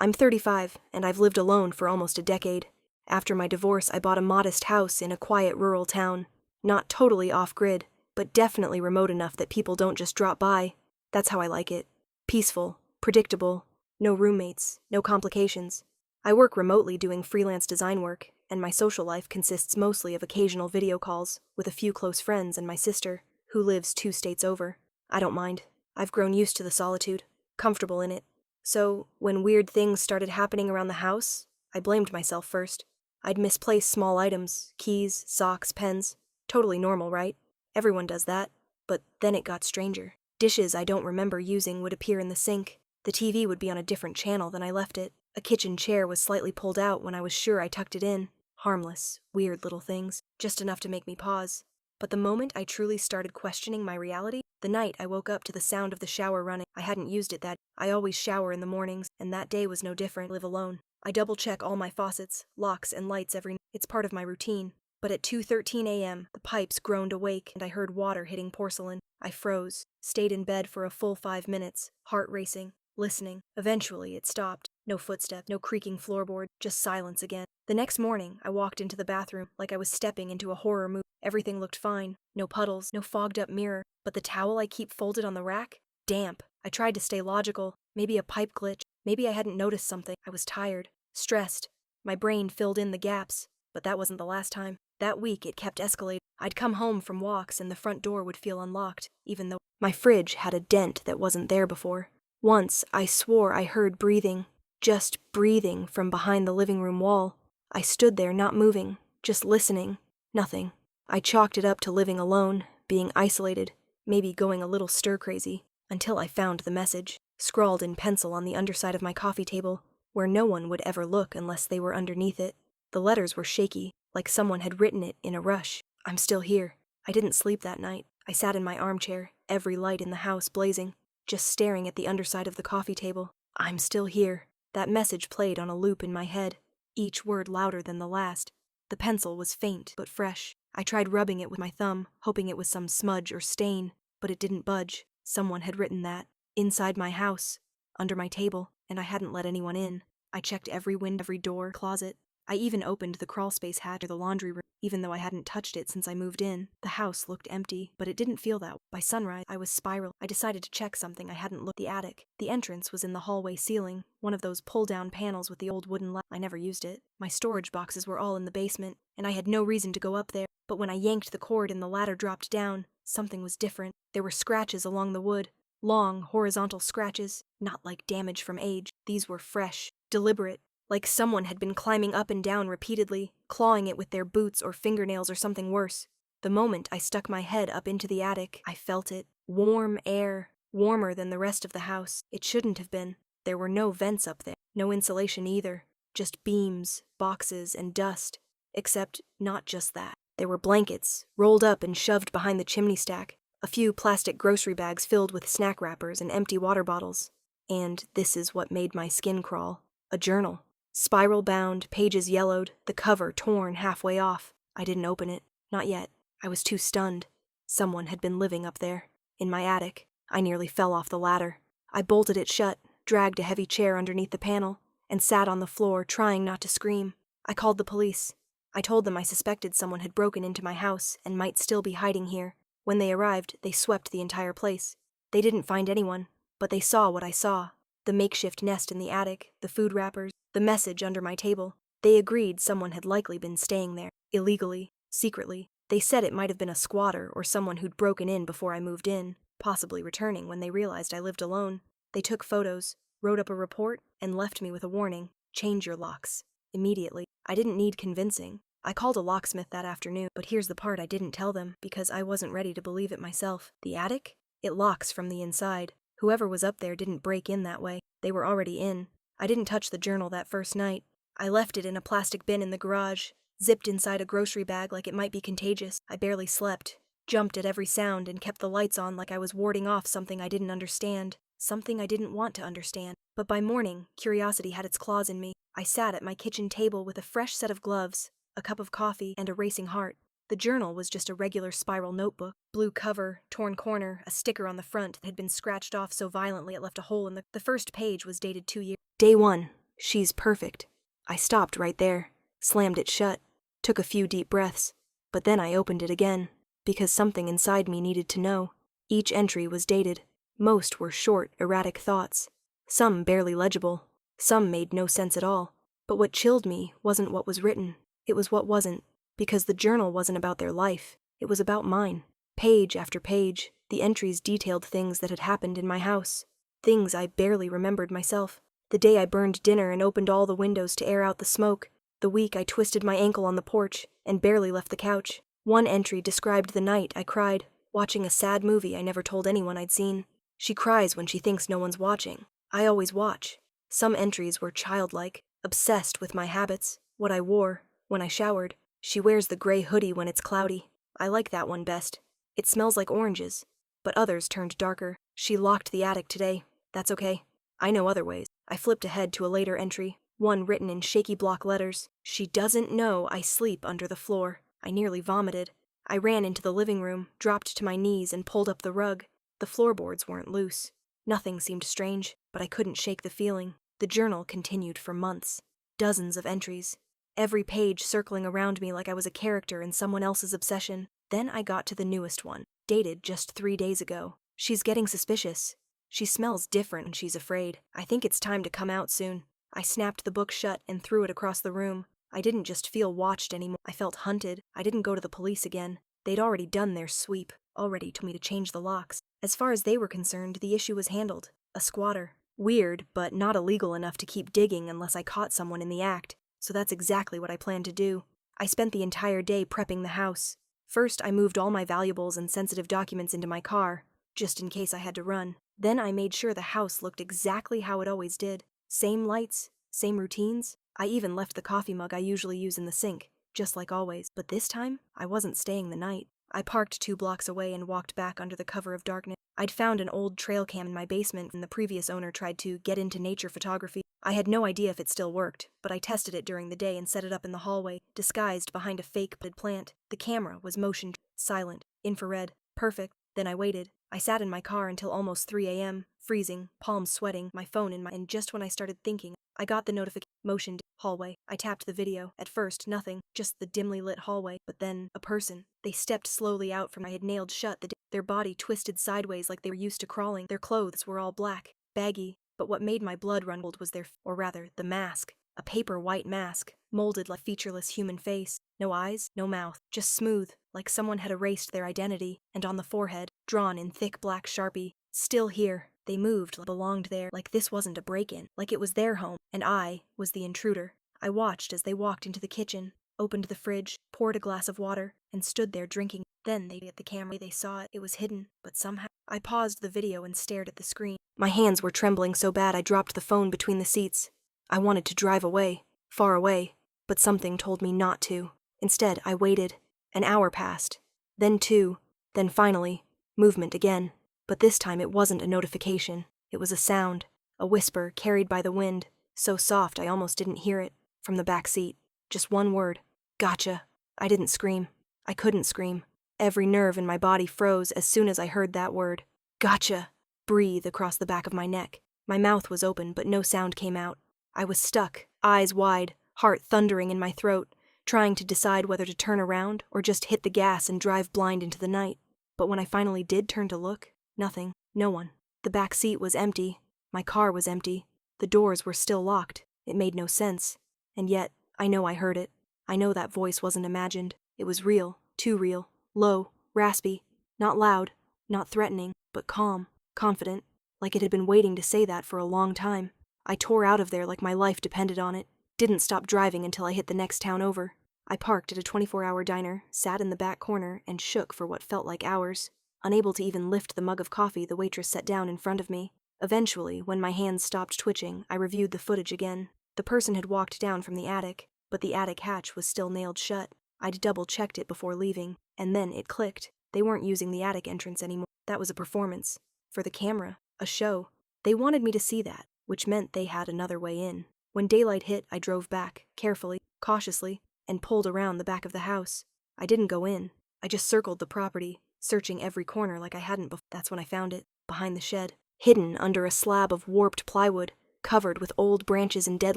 I'm 35, and I've lived alone for almost a decade. After my divorce, I bought a modest house in a quiet rural town. Not totally off-grid, but definitely remote enough that people don't just drop by. That's how I like it. Peaceful, predictable, no roommates, no complications. I work remotely doing freelance design work, and my social life consists mostly of occasional video calls with a few close friends and my sister, who lives 2 states over. I don't mind. I've grown used to the solitude, comfortable in it. So, when weird things started happening around the house, I blamed myself first. I'd misplace small items, keys, socks, pens. Totally normal, right? Everyone does that. But then it got stranger. Dishes I don't remember using would appear in the sink. The TV would be on a different channel than I left it. A kitchen chair was slightly pulled out when I was sure I tucked it in. Harmless, weird little things, just enough to make me pause. But the moment I truly started questioning my reality, the night I woke up to the sound of the shower running. I hadn't used it that. I always shower in the mornings, and that day was no different. Live alone. I double-check all my faucets, locks, and lights every night. It's part of my routine. But at 2:13 a.m., the pipes groaned awake, and I heard water hitting porcelain. I froze, stayed in bed for a full 5 minutes, heart racing, listening. Eventually, it stopped. No footsteps, no creaking floorboard, just silence again. The next morning, I walked into the bathroom like I was stepping into a horror movie. Everything looked fine. No puddles, no fogged-up mirror. But the towel I keep folded on the rack? Damp. I tried to stay logical. Maybe a pipe glitch. Maybe I hadn't noticed something. I was tired. Stressed. My brain filled in the gaps. But that wasn't the last time. That week, it kept escalating. I'd come home from walks and the front door would feel unlocked, even though my fridge had a dent that wasn't there before. Once, I swore I heard breathing. Just breathing from behind the living room wall. I stood there, not moving, just listening. Nothing. I chalked it up to living alone, being isolated, maybe going a little stir-crazy, until I found the message, scrawled in pencil on the underside of my coffee table, where no one would ever look unless they were underneath it. The letters were shaky, like someone had written it in a rush. I'm still here. I didn't sleep that night. I sat in my armchair, every light in the house blazing, just staring at the underside of the coffee table. I'm still here. That message played on a loop in my head, each word louder than the last. The pencil was faint but fresh. I tried rubbing it with my thumb, hoping it was some smudge or stain, but it didn't budge. Someone had written that, inside my house, under my table, and I hadn't let anyone in. I checked every window, every door, closet. I even opened the crawlspace hatch near the laundry room, even though I hadn't touched it since I moved in. The house looked empty, but it didn't feel that way. By sunrise, I was spiraling. I decided to check something I hadn't looked. The attic. The entrance was in the hallway ceiling, one of those pull-down panels with the old wooden ladder. I never used it. My storage boxes were all in the basement, and I had no reason to go up there. But when I yanked the cord and the ladder dropped down, something was different. There were scratches along the wood. Long, horizontal scratches, not like damage from age. These were fresh, deliberate. Like someone had been climbing up and down repeatedly, clawing it with their boots or fingernails or something worse. The moment I stuck my head up into the attic, I felt it. Warm air, warmer than the rest of the house. It shouldn't have been. There were no vents up there, no insulation either. Just beams, boxes, and dust. Except not just that. There were blankets, rolled up and shoved behind the chimney stack. A few plastic grocery bags filled with snack wrappers and empty water bottles. And this is what made my skin crawl. A journal. Spiral-bound, pages yellowed, the cover torn halfway off. I didn't open it. Not yet. I was too stunned. Someone had been living up there. In my attic. I nearly fell off the ladder. I bolted it shut, dragged a heavy chair underneath the panel, and sat on the floor, trying not to scream. I called the police. I told them I suspected someone had broken into my house and might still be hiding here. When they arrived, they swept the entire place. They didn't find anyone, but they saw what I saw. The makeshift nest in the attic, the food wrappers, the message under my table. They agreed someone had likely been staying there, illegally, secretly. They said it might have been a squatter or someone who'd broken in before I moved in, possibly returning when they realized I lived alone. They took photos, wrote up a report, and left me with a warning. Change your locks. Immediately. I didn't need convincing. I called a locksmith that afternoon, but here's the part I didn't tell them because I wasn't ready to believe it myself. The attic? It locks from the inside. Whoever was up there didn't break in that way. They were already in. I didn't touch the journal that first night. I left it in a plastic bin in the garage, zipped inside a grocery bag like it might be contagious. I barely slept, jumped at every sound, and kept the lights on like I was warding off something I didn't understand, something I didn't want to understand. But by morning, curiosity had its claws in me. I sat at my kitchen table with a fresh set of gloves, a cup of coffee, and a racing heart. The journal was just a regular spiral notebook. Blue cover, torn corner, a sticker on the front that had been scratched off so violently it left a hole in the first page was dated 2 years. Day 1. She's perfect. I stopped right there, slammed it shut, took a few deep breaths, but then I opened it again, because something inside me needed to know. Each entry was dated. Most were short, erratic thoughts. Some barely legible. Some made no sense at all. But what chilled me wasn't what was written. It was what wasn't. Because the journal wasn't about their life. It was about mine. Page after page, the entries detailed things that had happened in my house. Things I barely remembered myself. The day I burned dinner and opened all the windows to air out the smoke. The week I twisted my ankle on the porch and barely left the couch. One entry described the night I cried, watching a sad movie I never told anyone I'd seen. She cries when she thinks no one's watching. I always watch. Some entries were childlike, obsessed with my habits, what I wore, when I showered. She wears the gray hoodie when it's cloudy. I like that one best. It smells like oranges. But others turned darker. She locked the attic today. That's okay. I know other ways. I flipped ahead to a later entry, one written in shaky block letters. She doesn't know I sleep under the floor. I nearly vomited. I ran into the living room, dropped to my knees, and pulled up the rug. The floorboards weren't loose. Nothing seemed strange, but I couldn't shake the feeling. The journal continued for months. Dozens of entries. Every page circling around me like I was a character in someone else's obsession. Then I got to the newest one, dated just 3 days ago. She's getting suspicious. She smells different and she's afraid. I think it's time to come out soon. I snapped the book shut and threw it across the room. I didn't just feel watched anymore. I felt hunted. I didn't go to the police again. They'd already done their sweep, already told me to change the locks. As far as they were concerned, the issue was handled. A squatter. Weird, but not illegal enough to keep digging unless I caught someone in the act. So that's exactly what I planned to do. I spent the entire day prepping the house. First, I moved all my valuables and sensitive documents into my car, just in case I had to run. Then I made sure the house looked exactly how it always did. Same lights, same routines. I even left the coffee mug I usually use in the sink, just like always. But this time, I wasn't staying the night. I parked 2 blocks away and walked back under the cover of darkness. I'd found an old trail cam in my basement when the previous owner tried to get into nature photography. I had no idea if it still worked, but I tested it during the day and set it up in the hallway, disguised behind a fake potted plant. The camera was motion, silent, infrared, perfect. Then I waited. I sat in my car until almost 3 a.m., freezing, palms sweating, my phone in my... And just when I started thinking, I got the notification. Motioned. Hallway. I tapped the video. At first, nothing. Just the dimly lit hallway. But then, a person. They stepped slowly out from I had nailed shut the... Their body twisted sideways like they were used to crawling. Their clothes were all black, baggy. But what made my blood run cold was their... Or rather, the mask. A paper white mask, molded like a featureless human face. No eyes, no mouth. Just smooth, like someone had erased their identity. And on the forehead, drawn in thick black Sharpie. Still here. They moved like belonged there, like this wasn't a break-in, like it was their home, and I was the intruder. I watched as they walked into the kitchen, opened the fridge, poured a glass of water, and stood there drinking. Then they at the camera. They saw it. It was hidden, but somehow... I paused the video and stared at the screen. My hands were trembling so bad I dropped the phone between the seats. I wanted to drive away, far away, but something told me not to. Instead, I waited. An hour passed. Then 2. Then finally, movement again. But this time it wasn't a notification. It was a sound, a whisper carried by the wind, so soft I almost didn't hear it, from the back seat. Just one word. Gotcha. I didn't scream. I couldn't scream. Every nerve in my body froze as soon as I heard that word. Gotcha. Breathe across the back of my neck. My mouth was open, but no sound came out. I was stuck, eyes wide, heart thundering in my throat, trying to decide whether to turn around or just hit the gas and drive blind into the night. But when I finally did turn to look, nothing. No one. The back seat was empty. My car was empty. The doors were still locked. It made no sense. And yet, I know I heard it. I know that voice wasn't imagined. It was real, too real. Low, raspy. Not loud, not threatening, but calm, confident, like it had been waiting to say that for a long time. I tore out of there like my life depended on it. Didn't stop driving until I hit the next town over. I parked at a 24-hour diner, sat in the back corner, and shook for what felt like hours. Unable to even lift the mug of coffee the waitress set down in front of me. Eventually, when my hands stopped twitching, I reviewed the footage again. The person had walked down from the attic, but the attic hatch was still nailed shut. I'd double-checked it before leaving, and then it clicked. They weren't using the attic entrance anymore. That was a performance. For the camera. A show. They wanted me to see that, which meant they had another way in. When daylight hit, I drove back, carefully, cautiously, and pulled around the back of the house. I didn't go in. I just circled the property, searching every corner like I hadn't before. That's when I found it, behind the shed, hidden under a slab of warped plywood. covered with old branches and dead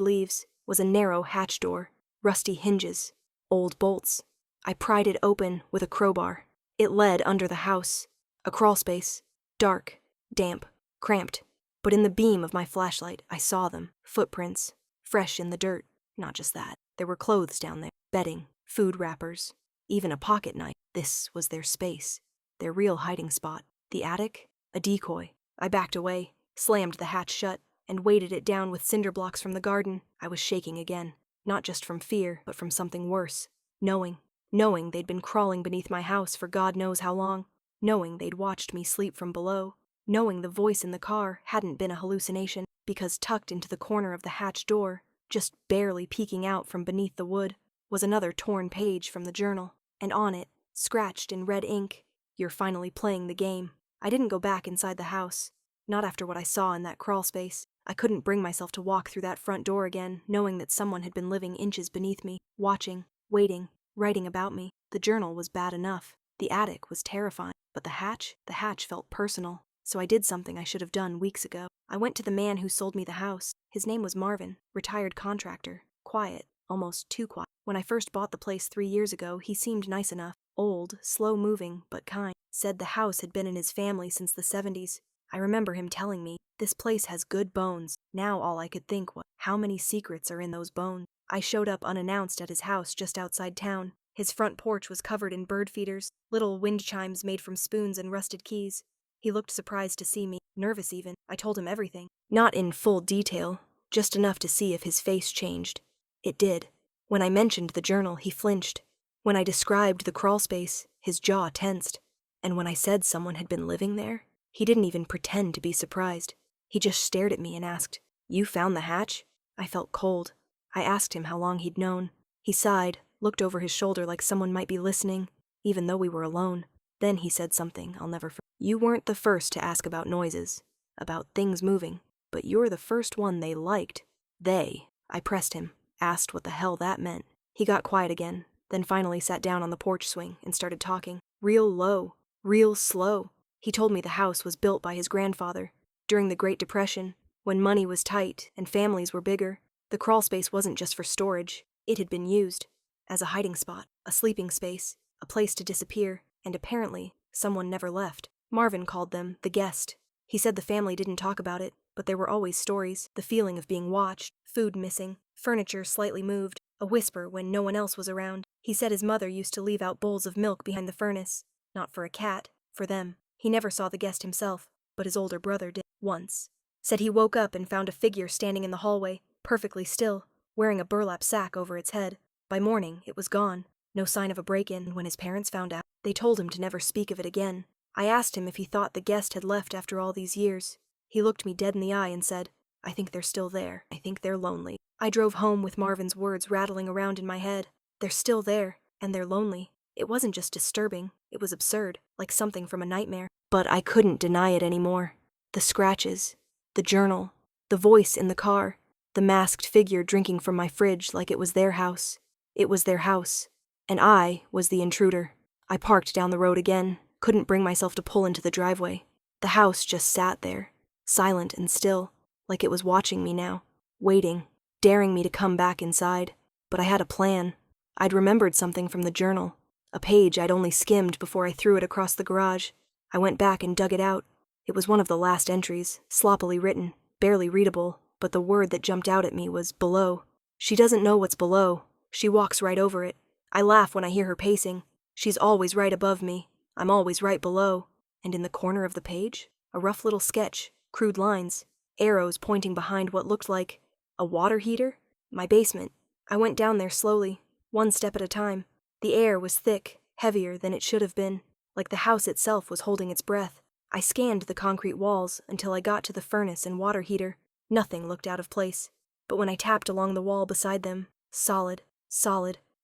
leaves, was a narrow hatch door, rusty hinges, old bolts. I pried it open with a crowbar. It led under the house, a crawlspace, dark, damp, cramped. But in the beam of my flashlight, I saw them, footprints, fresh in the dirt. Not just that, there were clothes down there, bedding, food wrappers, even a pocket knife. This was their space, their real hiding spot. The attic, a decoy. I backed away, slammed the hatch shut, and weighted it down with cinder blocks from the garden. I was shaking again, not just from fear, but from something worse. Knowing they'd been crawling beneath my house for God knows how long, knowing they'd watched me sleep from below, knowing the voice in the car hadn't been a hallucination, because tucked into the corner of the hatch door, just barely peeking out from beneath the wood, was another torn page from the journal, and on it, scratched in red ink, "You're finally playing the game." I didn't go back inside the house, not after what I saw in that crawl space. I couldn't bring myself to walk through that front door again, knowing that someone had been living inches beneath me, watching, waiting, writing about me. The journal was bad enough. The attic was terrifying. But the hatch felt personal. So I did something I should have done weeks ago. I went to the man who sold me the house. His name was Marvin, retired contractor, quiet, almost too quiet. When I first bought the place 3 years ago, he seemed nice enough. Old, slow-moving, but kind. Said the house had been in his family since the 70s. I remember him telling me, "This place has good bones." Now all I could think was, how many secrets are in those bones? I showed up unannounced at his house just outside town. His front porch was covered in bird feeders, little wind chimes made from spoons and rusted keys. He looked surprised to see me, nervous even. I told him everything. Not in full detail, just enough to see if his face changed. It did. When I mentioned the journal, he flinched. When I described the crawlspace, his jaw tensed. And when I said someone had been living there, he didn't even pretend to be surprised. He just stared at me and asked, "You found the hatch?" I felt cold. I asked him how long he'd known. He sighed, looked over his shoulder like someone might be listening, even though we were alone. Then he said something I'll never forget. "You weren't the first to ask about noises, about things moving, but you're the first one they liked." They. I pressed him, asked what the hell that meant. He got quiet again, then finally sat down on the porch swing and started talking. Real low, real slow. He told me the house was built by his grandfather. During the Great Depression, when money was tight and families were bigger, the crawlspace wasn't just for storage. It had been used as a hiding spot, a sleeping space, a place to disappear, and apparently, someone never left. Marvin called them the guest. He said the family didn't talk about it, but there were always stories, the feeling of being watched, food missing, furniture slightly moved, a whisper when no one else was around. He said his mother used to leave out bowls of milk behind the furnace, not for a cat, for them. He never saw the guest himself, but his older brother did, once. Said he woke up and found a figure standing in the hallway, perfectly still, wearing a burlap sack over its head. By morning, it was gone. No sign of a break-in. When his parents found out, they told him to never speak of it again. I asked him if he thought the guest had left after all these years. He looked me dead in the eye and said, "I think they're still there. I think they're lonely." I drove home with Marvin's words rattling around in my head. They're still there, and they're lonely. It wasn't just disturbing, it was absurd, like something from a nightmare. But I couldn't deny it anymore. The scratches, the journal, the voice in the car, the masked figure drinking from my fridge like it was their house. It was their house, and I was the intruder. I parked down the road again, couldn't bring myself to pull into the driveway. The house just sat there, silent and still, like it was watching me now, waiting, daring me to come back inside. But I had a plan. I'd remembered something from the journal, a page I'd only skimmed before I threw it across the garage. I went back and dug it out. It was one of the last entries, sloppily written, barely readable, but the word that jumped out at me was below. She doesn't know what's below. She walks right over it. I laugh when I hear her pacing. She's always right above me. I'm always right below. And in the corner of the page, a rough little sketch, crude lines, arrows pointing behind what looked like a water heater. My basement. I went down there slowly, one step at a time. The air was thick, heavier than it should have been, like the house itself was holding its breath. I scanned the concrete walls until I got to the furnace and water heater. Nothing looked out of place. But when I tapped along the wall beside them, solid,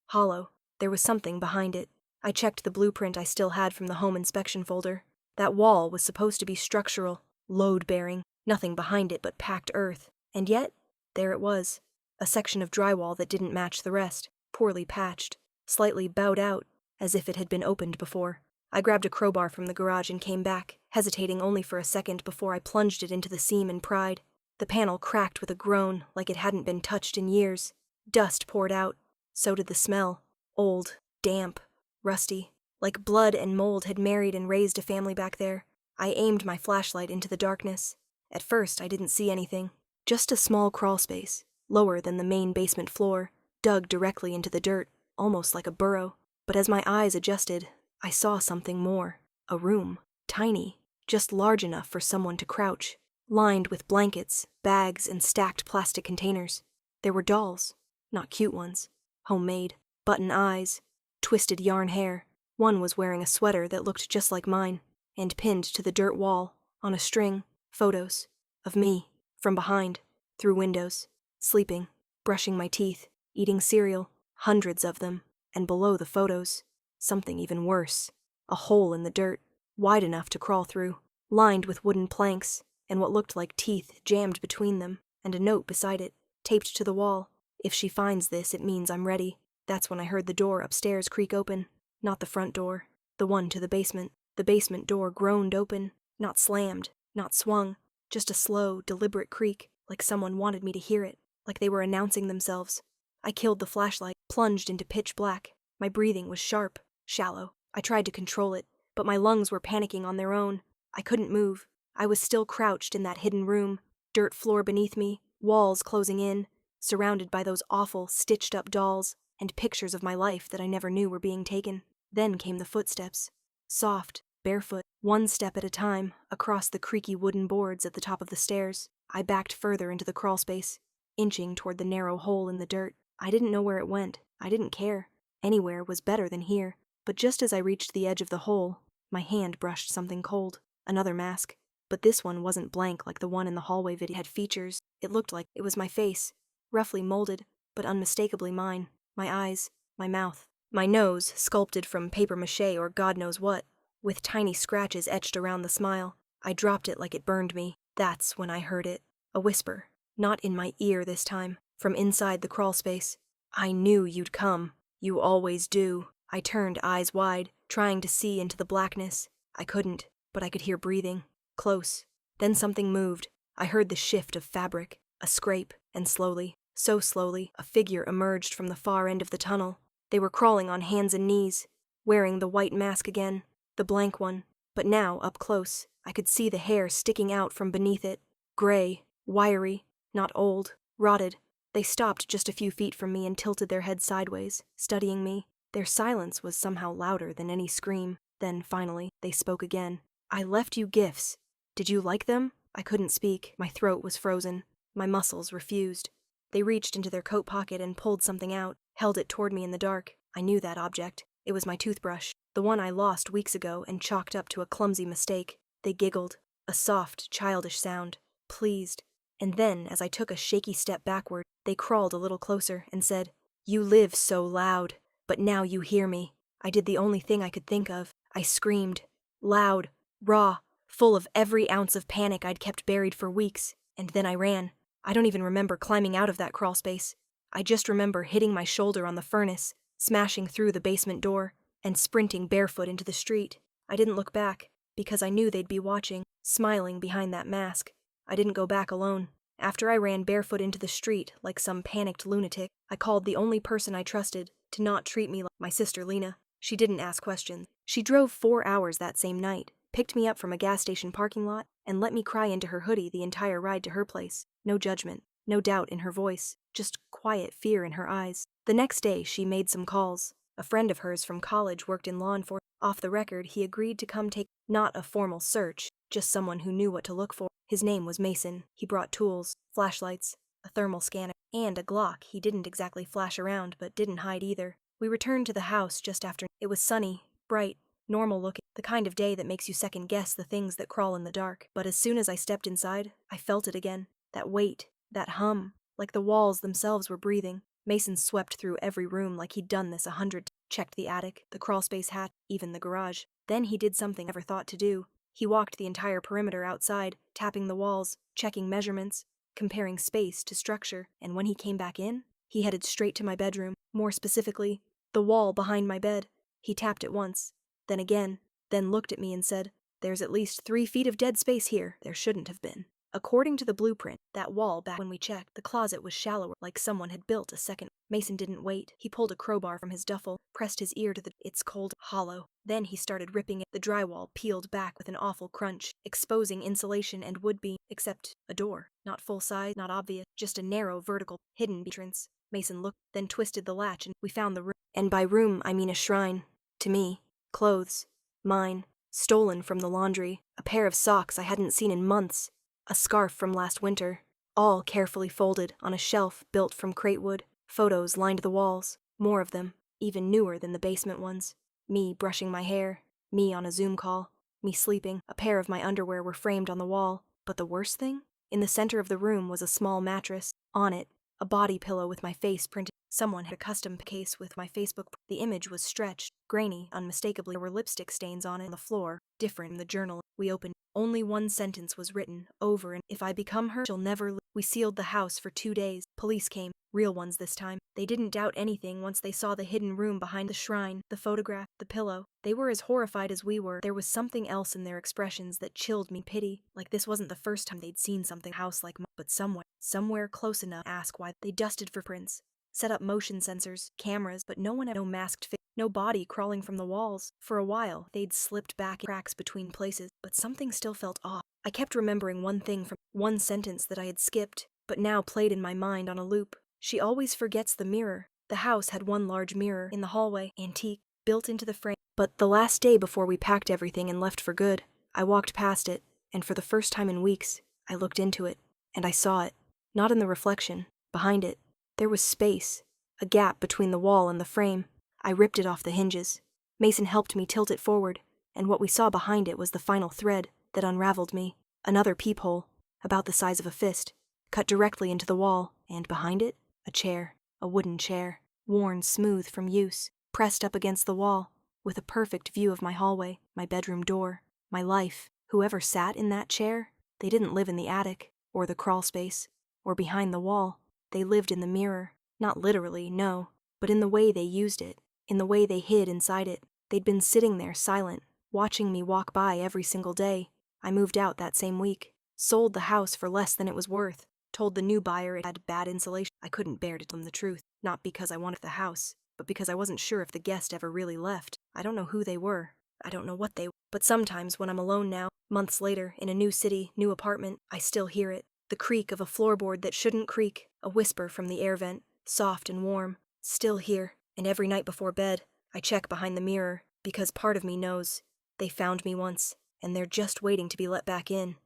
hollow, there was something behind it. I checked the blueprint I still had from the home inspection folder. That wall was supposed to be structural, load-bearing, nothing behind it but packed earth. And yet, there it was, a section of drywall that didn't match the rest, poorly patched, slightly bowed out, as if it had been opened before. I grabbed a crowbar from the garage and came back, hesitating only for a second before I plunged it into the seam and pried. The panel cracked with a groan like it hadn't been touched in years. Dust poured out. So did the smell. Old, damp, rusty. Like blood and mold had married and raised a family back there. I aimed my flashlight into the darkness. At first, I didn't see anything. Just a small crawl space, lower than the main basement floor, dug directly into the dirt, almost like a burrow. But as my eyes adjusted, I saw something more. A room. Tiny. Just large enough for someone to crouch. Lined with blankets, bags, and stacked plastic containers. There were dolls. Not cute ones. Homemade. Button eyes. Twisted yarn hair. One was wearing a sweater that looked just like mine. And pinned to the dirt wall, on a string, photos. Of me. From behind. Through windows. Sleeping. Brushing my teeth. Eating cereal. Hundreds of them. And below the photos, something even worse. A hole in the dirt, wide enough to crawl through, lined with wooden planks, and what looked like teeth jammed between them, and a note beside it, taped to the wall. If she finds this, it means I'm ready. That's when I heard the door upstairs creak open. Not the front door, the one to the basement. The basement door groaned open, not slammed, not swung, just a slow, deliberate creak, like someone wanted me to hear it, like they were announcing themselves. I killed the flashlight, plunged into pitch black. My breathing was sharp, shallow. I tried to control it, but my lungs were panicking on their own. I couldn't move. I was still crouched in that hidden room, dirt floor beneath me, walls closing in, surrounded by those awful, stitched-up dolls and pictures of my life that I never knew were being taken. Then came the footsteps. Soft, barefoot, one step at a time, across the creaky wooden boards at the top of the stairs. I backed further into the crawlspace, inching toward the narrow hole in the dirt. I didn't know where it went. I didn't care. Anywhere was better than here. But just as I reached the edge of the hole, my hand brushed something cold. Another mask. But this one wasn't blank like the one in the hallway video. It had features. It looked like it was my face. Roughly molded, but unmistakably mine. My eyes. My mouth. My nose, sculpted from papier-mâché or God knows what, with tiny scratches etched around the smile. I dropped it like it burned me. That's when I heard it. A whisper. Not in my ear this time. From inside the crawlspace. I knew you'd come. You always do. I turned, eyes wide, trying to see into the blackness. I couldn't, but I could hear breathing. Close. Then something moved. I heard the shift of fabric, a scrape, and slowly, so slowly, a figure emerged from the far end of the tunnel. They were crawling on hands and knees, wearing the white mask again, the blank one. But now, up close, I could see the hair sticking out from beneath it. Gray, wiry, not old, rotted. They stopped just a few feet from me and tilted their heads sideways, studying me. Their silence was somehow louder than any scream. Then, finally, they spoke again. I left you gifts. Did you like them? I couldn't speak. My throat was frozen. My muscles refused. They reached into their coat pocket and pulled something out, held it toward me in the dark. I knew that object. It was my toothbrush, the one I lost weeks ago and chalked up to a clumsy mistake. They giggled, a soft, childish sound, pleased. And then, as I took a shaky step backward, they crawled a little closer and said, "You live so loud, but now you hear me." I did the only thing I could think of. I screamed. Loud, raw, full of every ounce of panic I'd kept buried for weeks. And then I ran. I don't even remember climbing out of that crawlspace. I just remember hitting my shoulder on the furnace, smashing through the basement door, and sprinting barefoot into the street. I didn't look back, because I knew they'd be watching, smiling behind that mask. I didn't go back alone. After I ran barefoot into the street like some panicked lunatic, I called the only person I trusted to not treat me like my sister Lena. She didn't ask questions. She drove 4 hours that same night, picked me up from a gas station parking lot, and let me cry into her hoodie the entire ride to her place. No judgment, no doubt in her voice, just quiet fear in her eyes. The next day, she made some calls. A friend of hers from college worked in law enforcement. Off the record, he agreed to come take not a formal search, just someone who knew what to look for. His name was Mason. He brought tools, flashlights, a thermal scanner, and a Glock he didn't exactly flash around but didn't hide either. We returned to the house just after. It was sunny, bright, normal looking, the kind of day that makes you second guess the things that crawl in the dark. But as soon as I stepped inside, I felt it again. That weight, that hum, like the walls themselves were breathing. Mason swept through every room like he'd done this 100 times. Checked the attic, the crawlspace hatch, even the garage. Then he did something I never thought to do. He walked the entire perimeter outside, tapping the walls, checking measurements, comparing space to structure. And when he came back in, he headed straight to my bedroom. More specifically, the wall behind my bed. He tapped it once, then again, then looked at me and said, "There's at least 3 feet of dead space here. There shouldn't have been." According to the blueprint, that wall back when we checked, the closet was shallower, like someone had built a second. Mason didn't wait. He pulled a crowbar from his duffel, pressed his ear to the it's cold, hollow. Then he started ripping it. The drywall peeled back with an awful crunch, exposing insulation and wood beam, except a door. Not full size, not obvious, just a narrow, vertical, hidden entrance. Mason looked, then twisted the latch, and we found the room. And by room, I mean a shrine. To me. Clothes. Mine. Stolen from the laundry. A pair of socks I hadn't seen in months. A scarf from last winter, all carefully folded on a shelf built from crate wood. Photos lined the walls, more of them, even newer than the basement ones. Me brushing my hair, me on a Zoom call, me sleeping. A pair of my underwear were framed on the wall. But the worst thing? In the center of the room was a small mattress. On it, a body pillow with my face printed. Someone had a custom case with my Facebook. The image was stretched, grainy, unmistakably. There were lipstick stains on it on the floor, different from the journal we opened. Only one sentence was written, over and if I become her, she'll never leave. We sealed the house for 2 days. Police came, real ones this time. They didn't doubt anything once they saw the hidden room behind the shrine, the photograph, the pillow. They were as horrified as we were. There was something else in their expressions that chilled me. Pity, like this wasn't the first time they'd seen something house like mine, but somewhere close enough to ask why. They dusted for prints, set up motion sensors, cameras, but no one had no masked face, no body crawling from the walls. For a while, they'd slipped back in cracks between places, but something still felt off. I kept remembering one thing from one sentence that I had skipped, but now played in my mind on a loop. She always forgets the mirror. The house had one large mirror in the hallway, antique, built into the frame. But the last day before we packed everything and left for good, I walked past it, and for the first time in weeks, I looked into it, and I saw it. Not in the reflection. Behind it, there was space, a gap between the wall and the frame. I ripped it off the hinges. Mason helped me tilt it forward, and what we saw behind it was the final thread that unraveled me. Another peephole, about the size of a fist, cut directly into the wall, and behind it, a chair, a wooden chair, worn smooth from use, pressed up against the wall, with a perfect view of my hallway, my bedroom door, my life. Whoever sat in that chair, they didn't live in the attic, or the crawl space, or behind the wall. They lived in the mirror. Not literally, no, but in the way they used it, in the way they hid inside it. They'd been sitting there silent, watching me walk by every single day. I moved out that same week, sold the house for less than it was worth, told the new buyer it had bad insulation. I couldn't bear to tell them the truth, not because I wanted the house, but because I wasn't sure if the guest ever really left. I don't know who they were. I don't know what they were. But sometimes when I'm alone now, months later, in a new city, new apartment, I still hear it. The creak of a floorboard that shouldn't creak, a whisper from the air vent, soft and warm, still here. And every night before bed, I check behind the mirror, because part of me knows they found me once, and they're just waiting to be let back in.